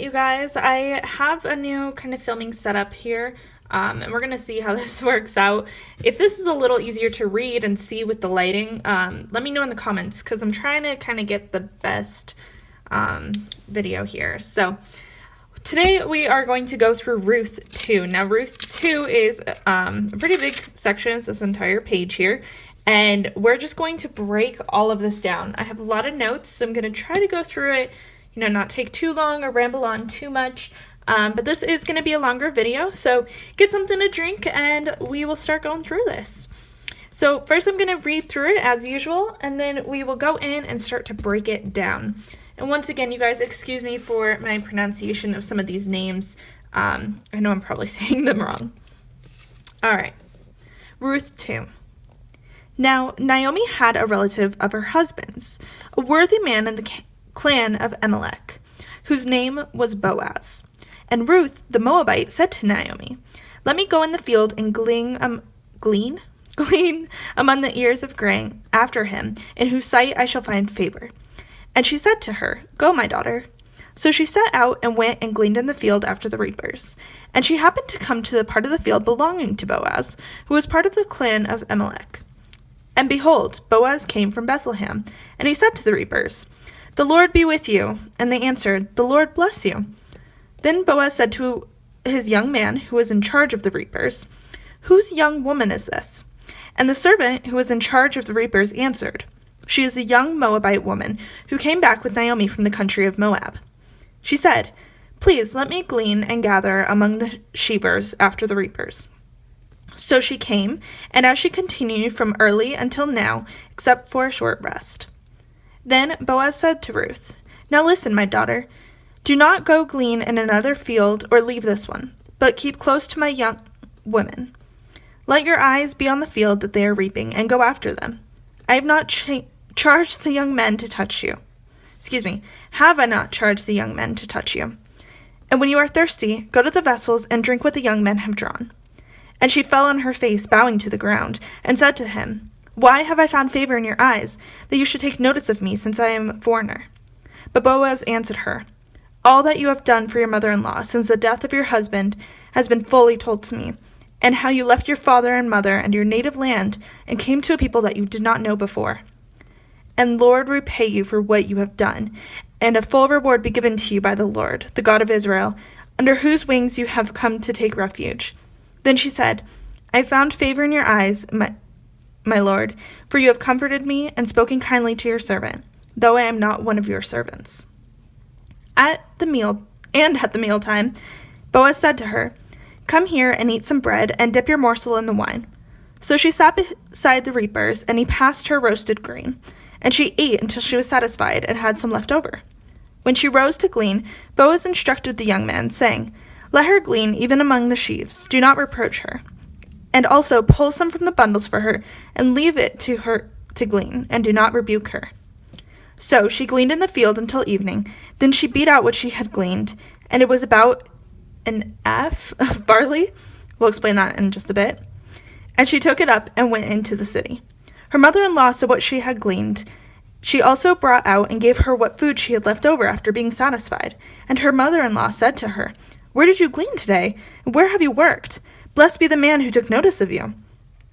right, you guys, I have a new kind of filming setup here, and we're going to see how this works out. If this is a little easier to read and see with the lighting, let me know in the comments, because I'm trying to kind of get the best video here. So today we are going to go through Ruth 2. Now, Ruth 2 is a pretty big section. It's this entire page here. And we're just going to break all of this down. I have a lot of notes, so I'm going to try to go through it, not take too long or ramble on too much. But this is going to be a longer video, so get something to drink and we will start going through this. So first I'm going to read through it as usual, and then we will go in and start to break it down. And once again, you guys, excuse me for my pronunciation of some of these names. I know I'm probably saying them wrong. All right, Ruth 2. Now, Naomi had a relative of her husband's, a worthy man in the clan of 𝗵𝗺, whose name was Boaz. And Ruth, the Moabite, said to Naomi, "Let me go in the field and glean among the ears of grain after him, in whose sight I shall find favor." And she said to her, "Go, my daughter." So she set out and went and gleaned in the field after the reapers. And she happened to come to the part of the field belonging to Boaz, who was part of the clan of 𝗵𝗺. And behold, Boaz came from Bethlehem, and he said to the reapers, "The Lord be with you." And they answered, "The Lord bless you." Then Boaz said to his young man, who was in charge of the reapers, "Whose young woman is this?" And the servant who was in charge of the reapers answered, "She is a young Moabite woman who came back with Naomi from the country of Moab." She said, "Please let me glean and gather among the sheavers after the reapers." So she came, and as she continued from early until now, except for a short rest. Then Boaz said to Ruth, "Now listen, my daughter. Do not go glean in another field or leave this one, but keep close to my young women. Let your eyes be on the field that they are reaping, and go after them. I have not charged the young men to touch you. Have I not charged the young men to touch you? And when you are thirsty, go to the vessels and drink what the young men have drawn." And she fell on her face, bowing to the ground, and said to him, "Why have I found favor in your eyes, that you should take notice of me, since I am a foreigner?" But Boaz answered her, "All that you have done for your mother-in-law since the death of your husband has been fully told to me, and how you left your father and mother and your native land and came to a people that you did not know before. And Lord repay you for what you have done, and a full reward be given to you by the Lord, the God of Israel, under whose wings you have come to take refuge." Then she said, "I found favor in your eyes, my lord, for you have comforted me and spoken kindly to your servant, though I am not one of your servants." At the mealtime, Boaz said to her, "Come here and eat some bread, and dip your morsel in the wine." So she sat beside the reapers, and he passed her roasted grain, and she ate until she was satisfied and had some left over. When she rose to glean, Boaz instructed the young man, saying, "Let her glean even among the sheaves. Do not reproach her. And also pull some from the bundles for her, and leave it to her to glean, and do not rebuke her." So she gleaned in the field until evening. Then she beat out what she had gleaned, and it was about an ephah of barley. We'll explain that in just a bit. And she took it up and went into the city. Her mother-in-law saw what she had gleaned. She also brought out and gave her what food she had left over after being satisfied. And her mother-in-law said to her, "Where did you glean today? And where have you worked? Blessed be the man who took notice of you."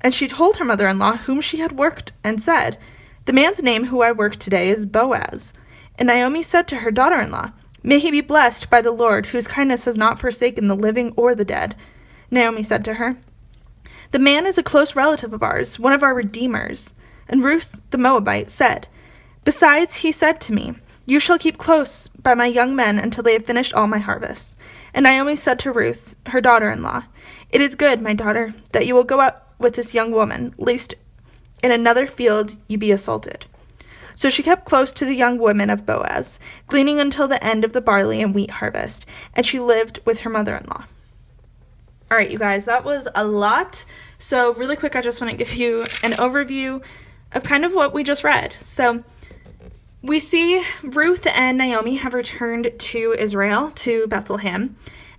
And she told her mother-in-law whom she had worked, and said, "The man's name who I worked today is Boaz." And Naomi said to her daughter-in-law, "May he be blessed by the Lord, whose kindness has not forsaken the living or the dead." Naomi said to her, "The man is a close relative of ours, one of our redeemers." And Ruth the Moabite said, "Besides, he said to me, 'You shall keep close by my young men until they have finished all my harvest.' And Naomi said to Ruth, her daughter-in-law, 'It is good, my daughter, that you will go out with this young woman, lest in another field you be assaulted.' So she kept close to the young women of Boaz, gleaning until the end of the barley and wheat harvest, and she lived with her mother-in-law." All right, you guys, that was a lot. So really quick, I just want to give you an overview of kind of what we just read. So we see Ruth and Naomi have returned to Israel, to Bethlehem,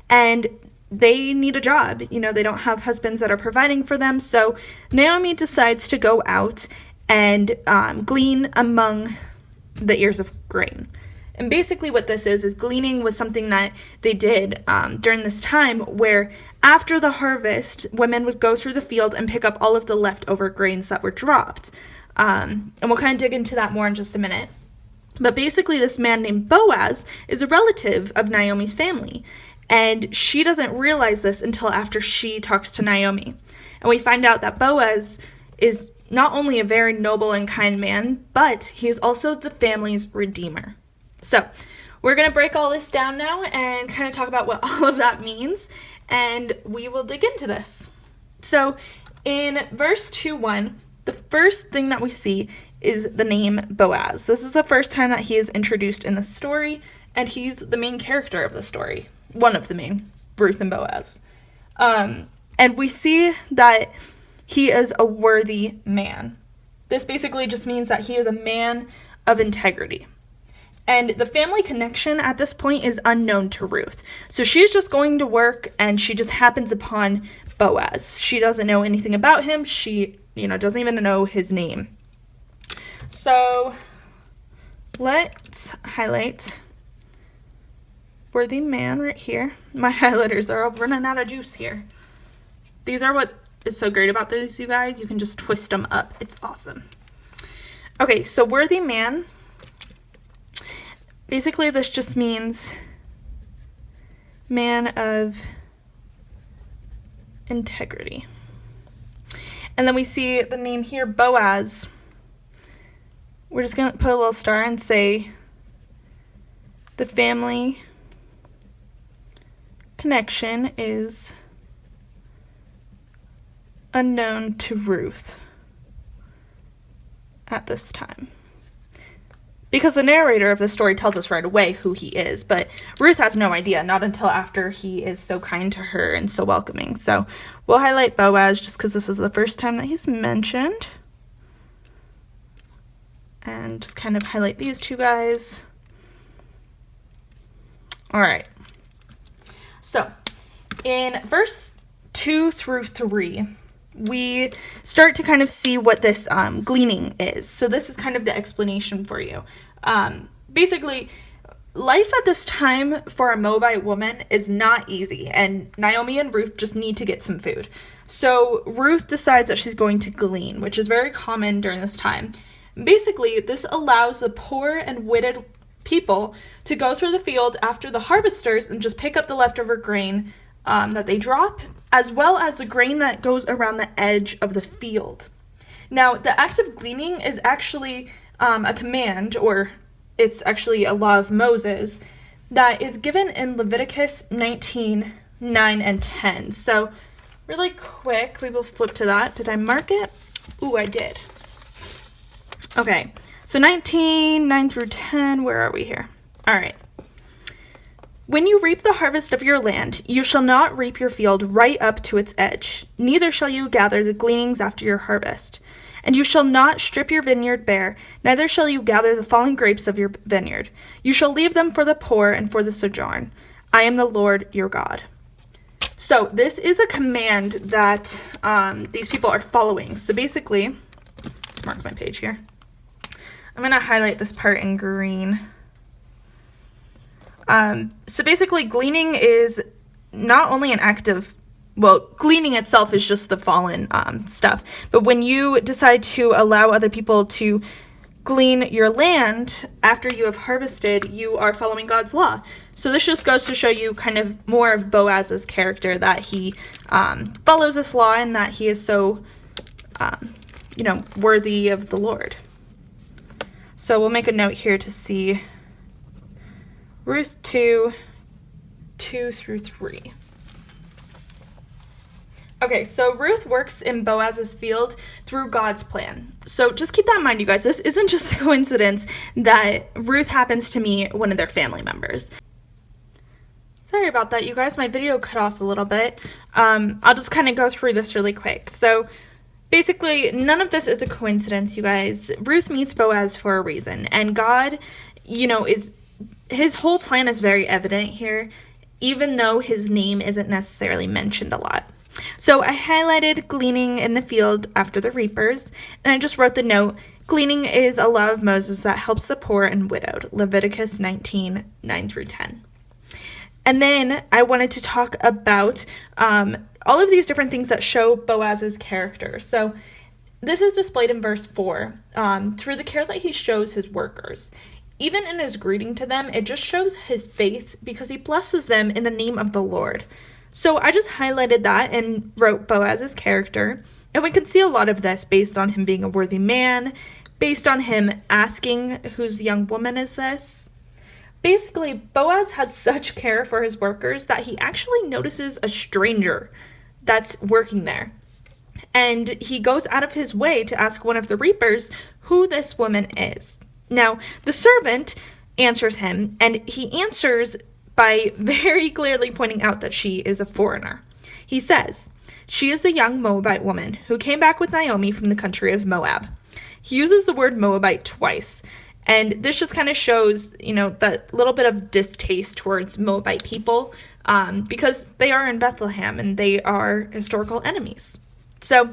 and they need a job. They don't have husbands that are providing for them, so Naomi decides to go out and glean among the ears of grain. And basically what this is gleaning was something that they did during this time where after the harvest, women would go through the field and pick up all of the leftover grains that were dropped. And we'll kind of dig into that more in just a minute. But basically this man named Boaz is a relative of Naomi's family. And she doesn't realize this until after she talks to Naomi. And we find out that Boaz is not only a very noble and kind man, but he is also the family's redeemer. So we're going to break all this down now and kind of talk about what all of that means, and we will dig into this. So in verse 2:1, the first thing that we see is the name Boaz. This is the first time that he is introduced in the story, and he's the main character of the story. One of the main, Ruth and Boaz. And we see that he is a worthy man. This basically just means that he is a man of integrity. And the family connection at this point is unknown to Ruth. So she's just going to work and she just happens upon Boaz. She doesn't know anything about him. She, doesn't even know his name. So let's highlight worthy man right here. My highlighters are all running out of juice here. These are what is so great about these, you guys. You can just twist them up. It's awesome. Okay, so worthy man. Basically, this just means man of integrity. And then we see the name here, Boaz. We're just going to put a little star and say the family connection is unknown to Ruth at this time. Because the narrator of the story tells us right away who he is, but Ruth has no idea, not until after he is so kind to her and so welcoming. So we'll highlight Boaz just because this is the first time that he's mentioned. And just kind of highlight these two guys. All right. So in verse 2-3, we start to kind of see what this gleaning is. So this is kind of the explanation for you. Basically, life at this time for a Moabite woman is not easy, and Naomi and Ruth just need to get some food. So Ruth decides that she's going to glean, which is very common during this time. Basically, this allows the poor and widowed people to go through the field after the harvesters and just pick up the leftover grain that they drop, as well as the grain that goes around the edge of the field. Now, the act of gleaning is actually a command, or it's actually a law of Moses, that is given in Leviticus 19:9-10. So, really quick, we will flip to that. Did I mark it? Ooh, I did. Okay, so 19:9-10, where are we here? All right. When you reap the harvest of your land, you shall not reap your field right up to its edge, neither shall you gather the gleanings after your harvest. And you shall not strip your vineyard bare, neither shall you gather the fallen grapes of your vineyard. You shall leave them for the poor and for the sojourn. I am the Lord your God. So this is a command that these people are following. So basically, let's mark my page here. I'm going to highlight this part in green. So basically, gleaning is not only an act of, gleaning itself is just the fallen stuff. But when you decide to allow other people to glean your land after you have harvested, you are following God's law. So this just goes to show you kind of more of Boaz's character, that he follows this law and that he is so, worthy of the Lord. So we'll make a note here to see Ruth 2:2-3. Okay, so Ruth works in Boaz's field through God's plan. So just keep that in mind, you guys. This isn't just a coincidence that Ruth happens to meet one of their family members. Sorry about that, you guys. My video cut off a little bit. I'll just kind of go through this really quick. So basically, none of this is a coincidence, you guys. Ruth meets Boaz for a reason. And God, his whole plan is very evident here, even though his name isn't necessarily mentioned a lot. So I highlighted gleaning in the field after the reapers, and I just wrote the note, gleaning is a law of Moses that helps the poor and widowed, Leviticus 19, 9 through 10. And then I wanted to talk about all of these different things that show Boaz's character. So this is displayed in verse 4, through the care that he shows his workers. Even in his greeting to them, it just shows his faith because he blesses them in the name of the Lord. So I just highlighted that and wrote Boaz's character. And we can see a lot of this based on him being a worthy man, based on him asking, whose young woman is this? Basically, Boaz has such care for his workers that he actually notices a stranger that's working there. And he goes out of his way to ask one of the reapers who this woman is. Now, the servant answers him, and he answers by very clearly pointing out that she is a foreigner. He says, "She is the young Moabite woman who came back with Naomi from the country of Moab." He uses the word Moabite twice, and this just kind of shows, that little bit of distaste towards Moabite people because they are in Bethlehem and they are historical enemies. So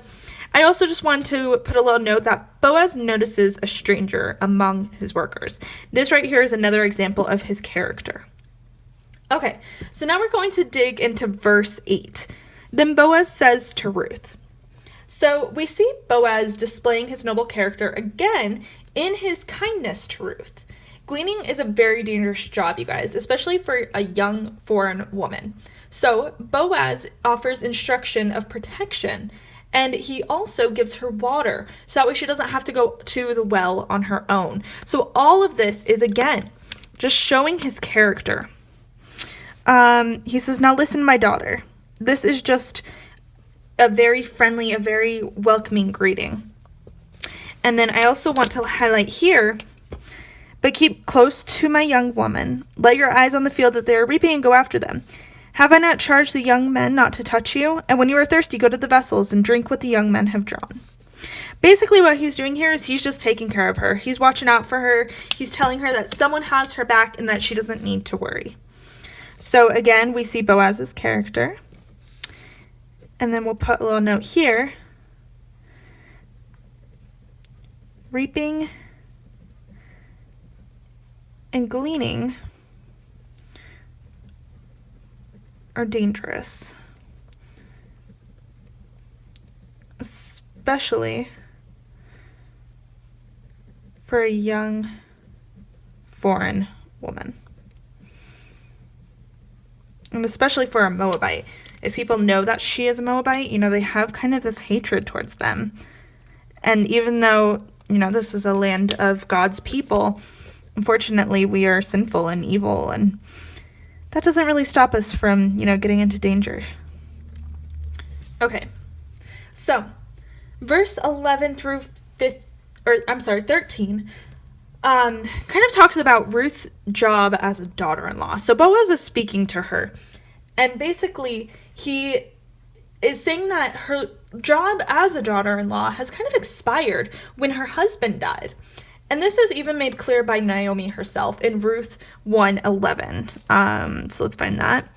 I also just wanted to put a little note that Boaz notices a stranger among his workers. This right here is another example of his character. Okay, so now we're going to dig into verse 8. Then Boaz says to Ruth. So we see Boaz displaying his noble character again in his kindness to Ruth. Gleaning is a very dangerous job, you guys, especially for a young foreign woman. So Boaz offers instruction of protection, and he also gives her water so that way she doesn't have to go to the well on her own. So all of this is, again, just showing his character. He says, "Now listen, my daughter." This is just a very friendly, a very welcoming greeting. And then I also want to highlight here, "But keep close to my young woman. Let your eyes on the field that they are reaping and go after them. Have I not charged the young men not to touch you? And when you are thirsty, go to the vessels and drink what the young men have drawn." Basically what he's doing here is he's just taking care of her. He's watching out for her. He's telling her that someone has her back and that she doesn't need to worry. So again, we see Boaz's character. And then we'll put a little note here. Reaping and gleaning are dangerous, especially for a young foreign woman. And especially for a Moabite. If people know that she is a Moabite, they have kind of this hatred towards them. And even though, this is a land of God's people, unfortunately, we are sinful and evil, and that doesn't really stop us from, getting into danger. Okay, so verse 11 through 13 kind of talks about Ruth's job as a daughter-in-law. So Boaz is speaking to her, and basically he is saying that her job as a daughter-in-law has kind of expired when her husband died. And this is even made clear by Naomi herself in Ruth 1:11. So let's find that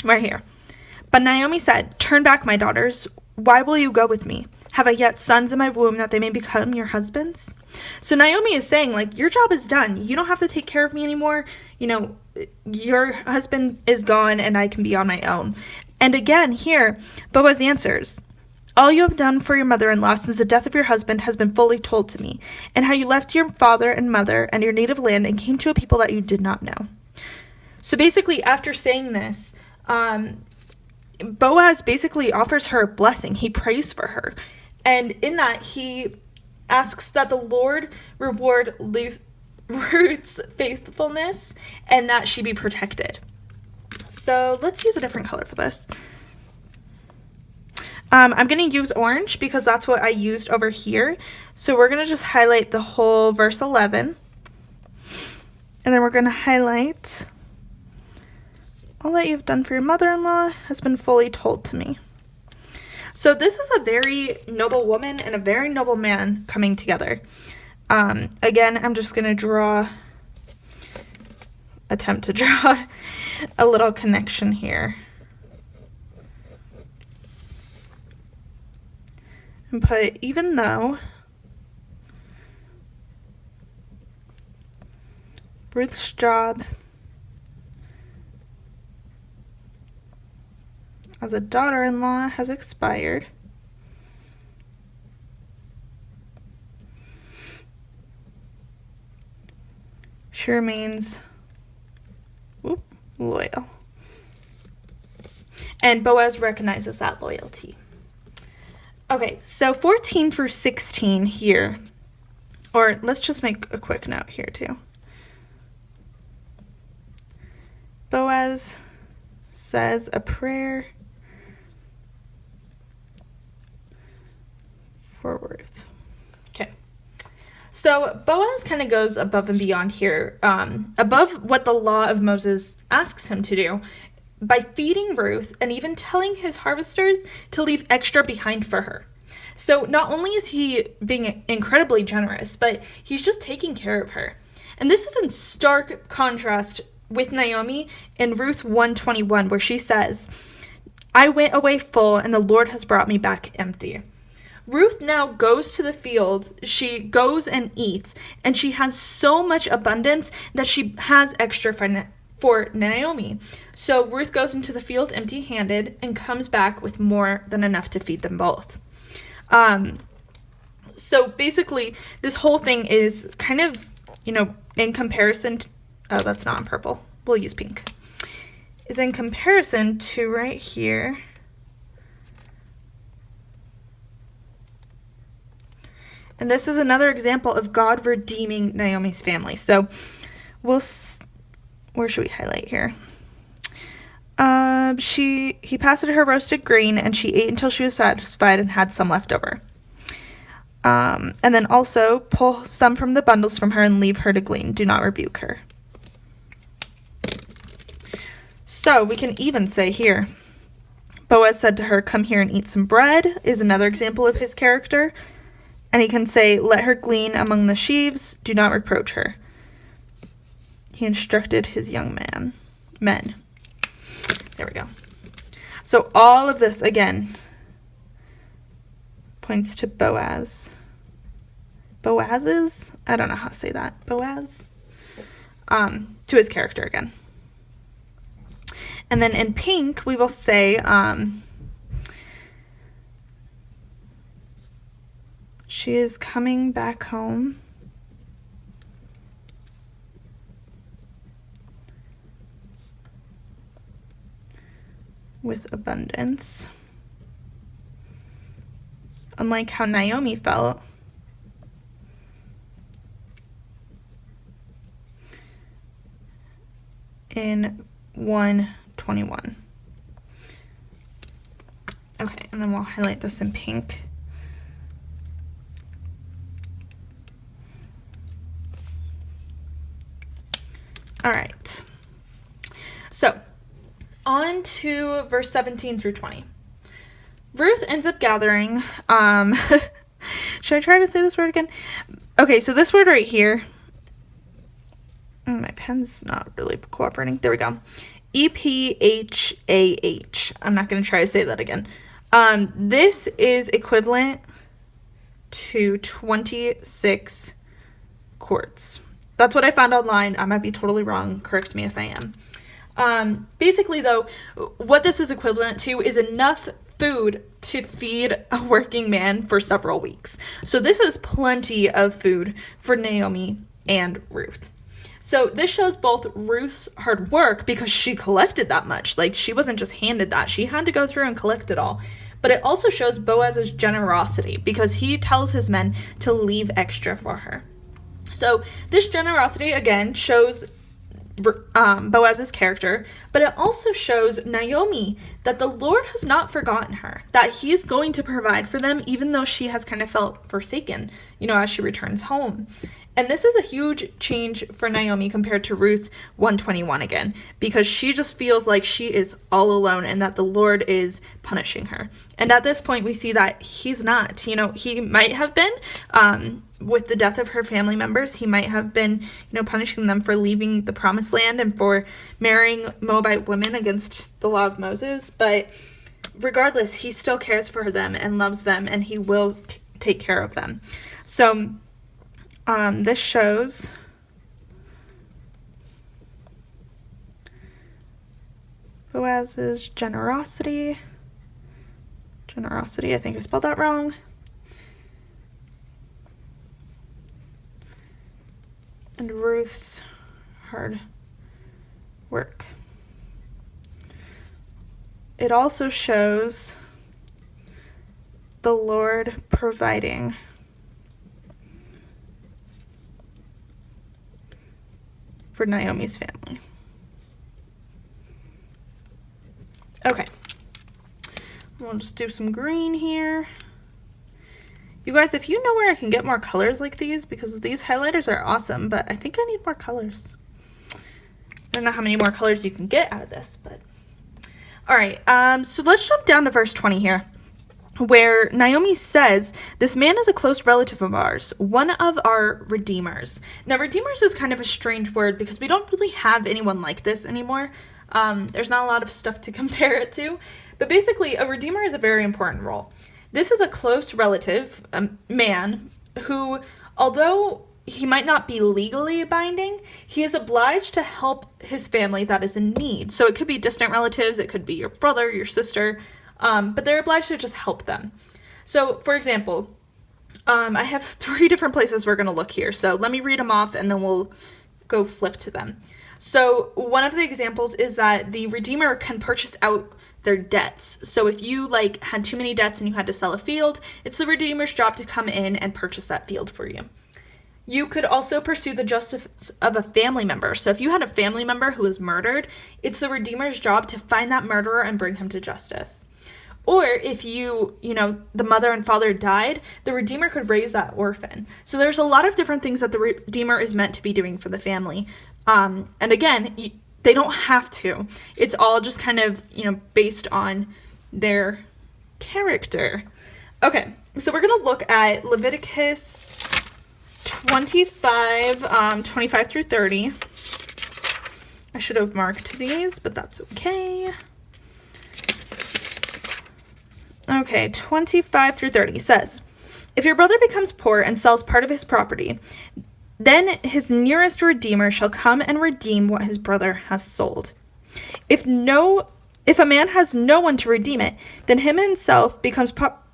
right here. "But Naomi said, 'Turn back, my daughters. Why will you go with me? Have I yet sons in my womb that they may become your husbands?'" So Naomi is saying, your job is done. You don't have to take care of me anymore. Your husband is gone and I can be on my own. And again, here, Boaz answers, "All you have done for your mother-in-law since the death of your husband has been fully told to me, and how you left your father and mother and your native land and came to a people that you did not know." So basically, after saying this, Boaz basically offers her a blessing. He prays for her. And in that, he asks that the Lord reward Ruth's faithfulness and that she be protected. So let's use a different color for this. I'm going to use orange because that's what I used over here. So we're going to just highlight the whole verse 11. And then we're going to highlight, "All that you've done for your mother-in-law has been fully told to me." So this is a very noble woman and a very noble man coming together. Again, I'm just going to attempt to draw a little connection here. and put, even though Ruth's job as a daughter-in-law has expired, she remains loyal. And Boaz recognizes that loyalty. Okay, so 14 through 16 here, or let's just make a quick note here too. Boaz says a prayer for Ruth. Okay. So Boaz kind of goes above and beyond here, above what the law of Moses asks him to do, by feeding Ruth and even telling his harvesters to leave extra behind for her. So not only is he being incredibly generous, but he's just taking care of her. And this is in stark contrast with Naomi in Ruth 1:21, where she says, I went away full, and the Lord has brought me back empty. Ruth now goes to the field, she goes and eats, and she has so much abundance that she has extra for Naomi. So Ruth goes into the field empty-handed and comes back with more than enough to feed them both. So basically, this whole thing is kind of, in comparison to, oh, that's not in purple, we'll use pink, is in comparison to right here. And this is another example of God redeeming Naomi's family. So where should we highlight here? He passed her roasted grain, and she ate until she was satisfied and had some left over. And then also pull some from the bundles from her and leave her to glean. Do not rebuke her. So we can even say here, Boaz said to her, come here and eat some bread, is another example of his character. And he can say, let her glean among the sheaves, do not reproach her. He instructed his young men. There we go. So all of this, again, points to Boaz. Boaz's? I don't know how to say that. Boaz? To his character again. And then in pink, we will say, she is coming back home with abundance. Unlike how Naomi felt, in 1:21. Okay, and then we'll highlight this in pink. All right, so on to verse 17 through 20. Ruth ends up gathering, should I try to say this word again? Okay, so this word right here, my pen's not really cooperating. There we go. 𝗵𝗵𝐻𝗶𝐻. I'm not going to try to say that again. This is equivalent to 26 quarts. That's what I found online. I might be totally wrong. Correct me if I am. Basically, though, what this is equivalent to is enough food to feed a working man for several weeks. So this is plenty of food for Naomi and Ruth. So this shows both Ruth's hard work because she collected that much. Like, she wasn't just handed that. She had to go through and collect it all. But it also shows Boaz's generosity because he tells his men to leave extra for her. So this generosity, again, shows Boaz's character, but it also shows Naomi that the Lord has not forgotten her, that he's going to provide for them even though she has kind of felt forsaken, as she returns home. And this is a huge change for Naomi compared to Ruth 1:21 again, because she just feels like she is all alone and that the Lord is punishing her. And at this point, we see that he's not. He might have been, with the death of her family members, he might have been, punishing them for leaving the promised land and for marrying Moabite women against the law of Moses. But regardless, he still cares for them and loves them, and he will take care of them. So this shows Boaz's generosity. I think I spelled that wrong. And Ruth's hard work. It also shows the Lord providing for Naomi's family. Okay. We'll just do some green here. You guys, if you know where I can get more colors like these, because these highlighters are awesome, but I think I need more colors. I don't know how many more colors you can get out of this, but... Alright, so let's jump down to verse 20 here, where Naomi says, "This man is a close relative of ours, one of our redeemers." Now, redeemers is kind of a strange word because we don't really have anyone like this anymore. There's not a lot of stuff to compare it to, but basically, a redeemer is a very important role. This is a close relative, a man, who, although he might not be legally binding, he is obliged to help his family that is in need. So it could be distant relatives, it could be your brother, your sister, but they're obliged to just help them. So, for example, I have 3 different places we're going to look here. So let me read them off and then we'll go flip to them. So one of the examples is that the redeemer can purchase out their debts. So if you had too many debts and you had to sell a field, it's the redeemer's job to come in and purchase that field for you. You could also pursue the justice of a family member. So if you had a family member who was murdered, it's the redeemer's job to find that murderer and bring him to justice. Or if the mother and father died, the redeemer could raise that orphan. So there's a lot of different things that the redeemer is meant to be doing for the family. And again, they don't have to. It's all just kind of, based on their character. Okay, so we're going to look at Leviticus 25, 25 through 30. I should have marked these, but that's okay. Okay, 25 through 30 says, "If your brother becomes poor and sells part of his property, then his nearest redeemer shall come and redeem what his brother has sold. If a man has no one to redeem it, then him himself becomes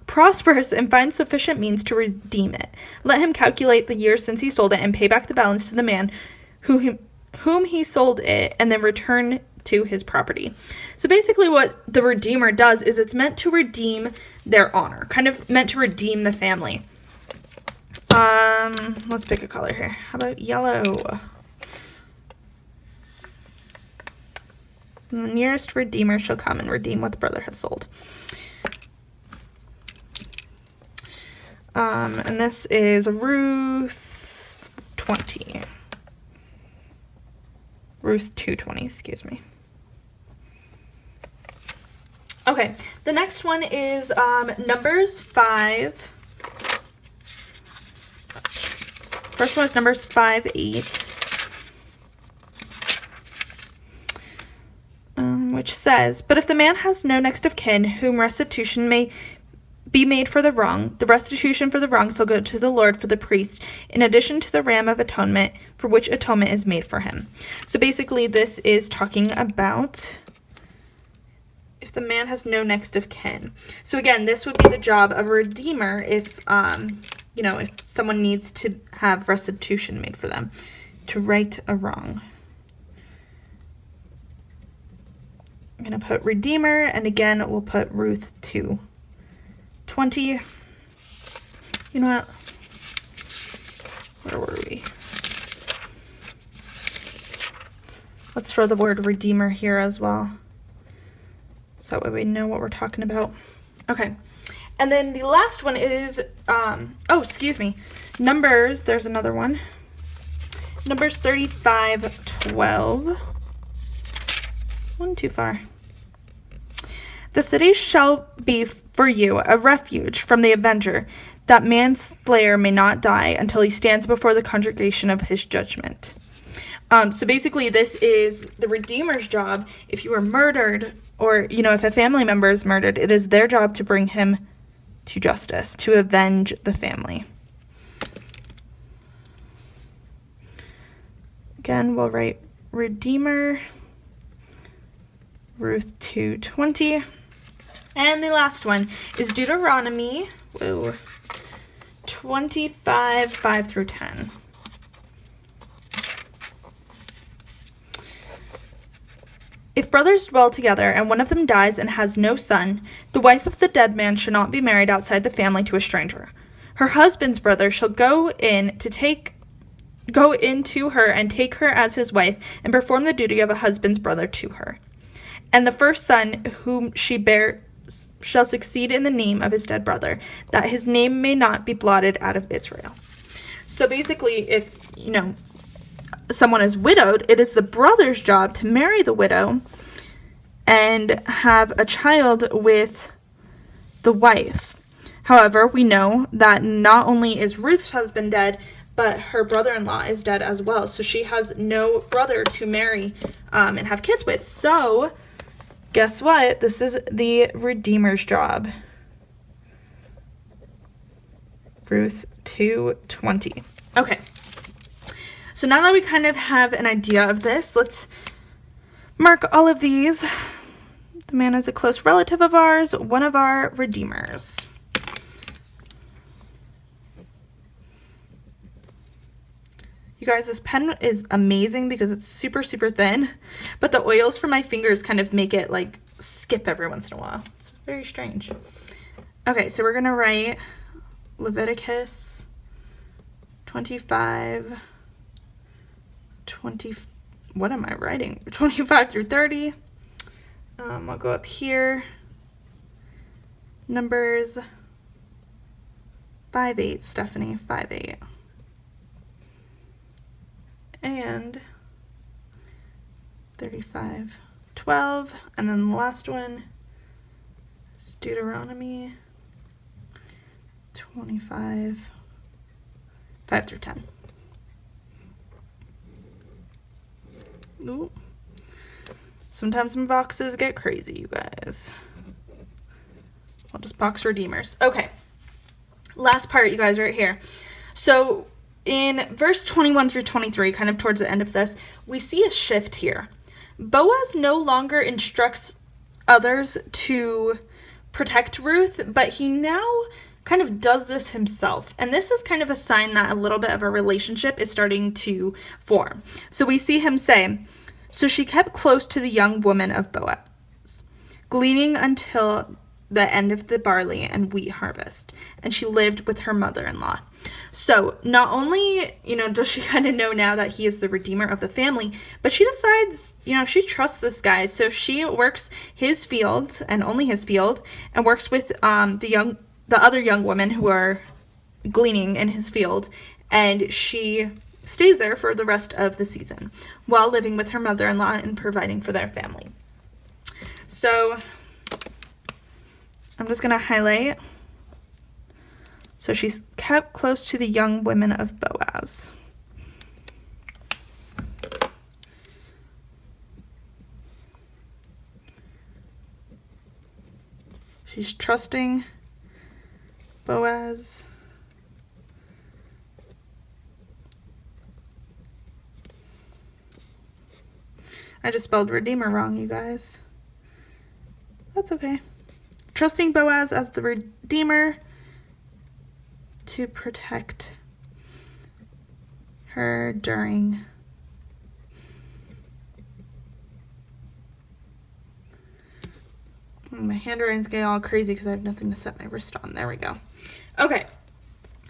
prosperous and finds sufficient means to redeem it. Let him calculate the years since he sold it and pay back the balance to the man whom he sold it, and then return to his property." So basically what the redeemer does is it's meant to redeem their honor, kind of meant to redeem the family. Let's pick a color here. How about yellow? The nearest redeemer shall come and redeem what the brother has sold. And this is Ruth 20. Ruth 2:20, excuse me. Okay, the next one is Numbers 5. First one is Numbers 5:8, which says, "But if the man has no next of kin whom restitution may be made for the wrong, the restitution for the wrong shall go to the Lord for the priest, in addition to the ram of atonement, for which atonement is made for him." So basically this is talking about if the man has no next of kin. So again, this would be the job of a redeemer if, if someone needs to have restitution made for them, to right a wrong. I'm going to put redeemer, and again, we'll put Ruth 2:20. You know what? Where were we? Let's throw the word redeemer here as well, so that way we know what we're talking about. Okay. And then the last one is, Numbers, there's another one. Numbers 35:12. One too far. "The city shall be for you a refuge from the avenger, that manslayer may not die until he stands before the congregation of his judgment." So basically this is the redeemer's job. If you were murdered or, if a family member is murdered, it is their job to bring him to justice, to avenge the family. Again, we'll write Redeemer, Ruth 2:20. And the last one is Deuteronomy 25, 5 through 10. If brothers dwell together and one of them dies and has no son, the wife of the dead man shall not be married outside the family to a stranger. Her husband's brother shall go in to her and take her as his wife and perform the duty of a husband's brother to her. And the first son whom she bears shall succeed in the name of his dead brother, that his name may not be blotted out of Israel. So basically, if, someone is widowed, it is the brother's job to marry the widow and have a child with the wife. However, we know that not only is Ruth's husband dead, but her brother-in-law is dead as well. So she has no brother to marry and have kids with. So guess what? This is the Redeemer's job. Ruth 2:20. Okay. So now that we kind of have an idea of this, let's mark all of these. The man is a close relative of ours, one of our redeemers. You guys, this pen is amazing because it's super, super thin, but the oils from my fingers kind of make it like skip every once in a while. It's very strange. Okay, so we're gonna write Leviticus 25, 25 through 30. I'll go up here. Numbers 5:8, Stephanie, 5:8. And 35:12. And then the last one is Deuteronomy 25, 5 through 10. Ooh. Sometimes my boxes get crazy, you guys. I'll just box redeemers. Okay. Last part, you guys, right here. So in verse 21 through 23, kind of towards the end of this, we see a shift here. Boaz no longer instructs others to protect Ruth, but he now kind of does this himself. And this is kind of a sign that a little bit of a relationship is starting to form. So we see him say, "So she kept close to the young woman of Boaz, gleaning until the end of the barley and wheat harvest, and she lived with her mother-in-law." So not only, does she kind of know now that he is the redeemer of the family, but she decides, she trusts this guy. So she works his field and only his field, and works with the other young women who are gleaning in his field, and she stays there for the rest of the season while living with her mother-in-law and providing for their family. So I'm just going to highlight. So she's kept close to the young women of Boaz. She's trusting Boaz. I just spelled Redeemer wrong, you guys. That's okay. Trusting Boaz as the Redeemer to protect her during my handwriting's getting all crazy because I have nothing to set my wrist on. There we go. Okay,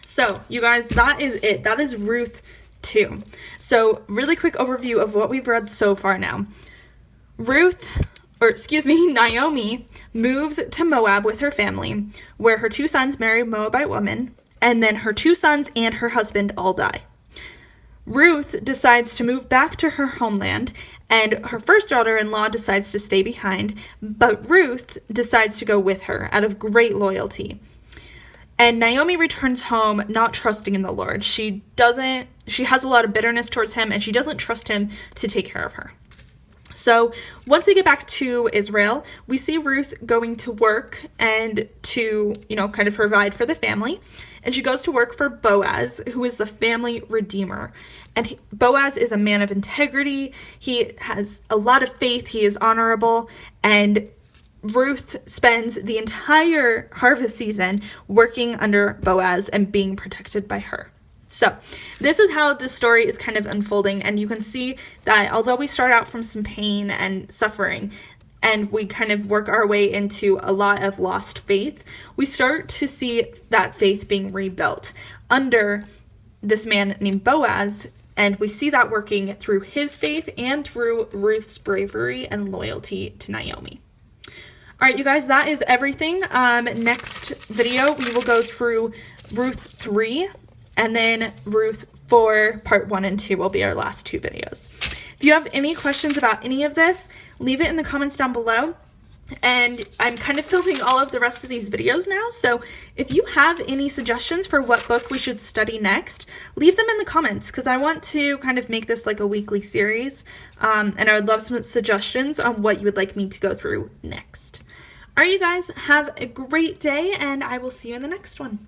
so you guys, that is it. That is Ruth 2. So really quick overview of what we've read so far now. Naomi moves to Moab with her family, where her 2 sons marry Moabite women, and then her 2 sons and her husband all die. Ruth decides to move back to her homeland, and her first daughter-in-law decides to stay behind, but Ruth decides to go with her out of great loyalty. And Naomi returns home not trusting in the Lord. She has a lot of bitterness towards him, and she doesn't trust him to take care of her. So once they get back to Israel, we see Ruth going to work and to, kind of provide for the family. And she goes to work for Boaz, who is the family redeemer. And Boaz is a man of integrity. He has a lot of faith. He is honorable. And Ruth spends the entire harvest season working under Boaz and being protected by her. So this is how the story is kind of unfolding, and you can see that although we start out from some pain and suffering, and we kind of work our way into a lot of lost faith, we start to see that faith being rebuilt under this man named Boaz, and we see that working through his faith and through Ruth's bravery and loyalty to Naomi. All right, you guys, that is everything. Next video, we will go through Ruth 3, and then Ruth 4, part 1 and 2 will be our last 2 videos. If you have any questions about any of this, leave it in the comments down below. And I'm kind of filming all of the rest of these videos now, so if you have any suggestions for what book we should study next, leave them in the comments, because I want to kind of make this like a weekly series, and I would love some suggestions on what you would like me to go through next. All right, you guys, have a great day, and I will see you in the next one.